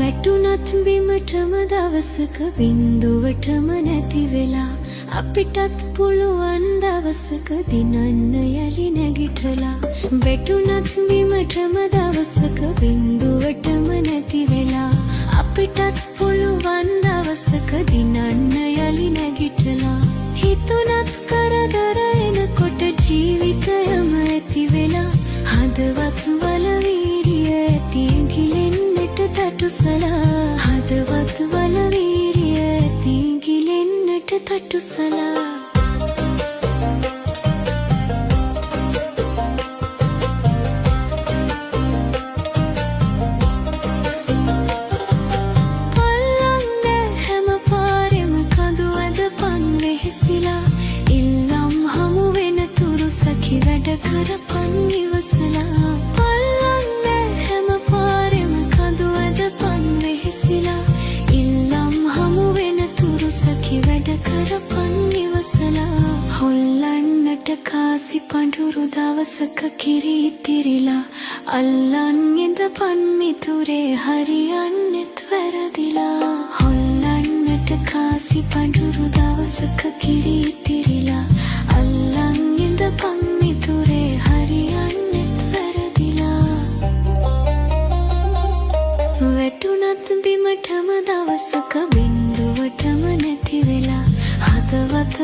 වැටුනත් බිමටම දවසක බින්දුවටම නැති වෙලා අපිටත් පුළුවන් දවසක දිනන්න යලි නැගිටලා වැටුනත් බිමටම දවසක බින්දුවටම නැති වෙලා අපිටත් පුළුවන් දවසක දිනන්න යලි නැගිටලා හිතුනත් කරදර එනකොට ජීවිතයම ඇති වෙලා හදවත් වල වීරිය ඇති ගිලෙන්නට තටුසලා හදවත් වල වීරිය ඇති ගිලෙන්නට තටුසලා කරපන් ඉවසලා පල්ලන්න හැම පාරෙම කඳු ඇදපන් වෙහෙසිලා ඉල්ලම් හමු වෙන තුරු සකි වැඩ කරපන් ඉවසලා හොල්ලන්නට කාසි පඳුරු දවසක කිරි ඉතිරිලා අල්ලන් ඉඳපන් මිතුරේ හරියන්නෙත් වැරදිලා හොල්ලන්නට කාසි පඳුරු දවසක කිරි ඉතිරිලා අල්ලන් ඉඳපන් මිතුරේ හරියන්නෙත් වැරදිලා වැටුනත් බිමටම දවසක බින්දුවටම නැති වෙලා හදවත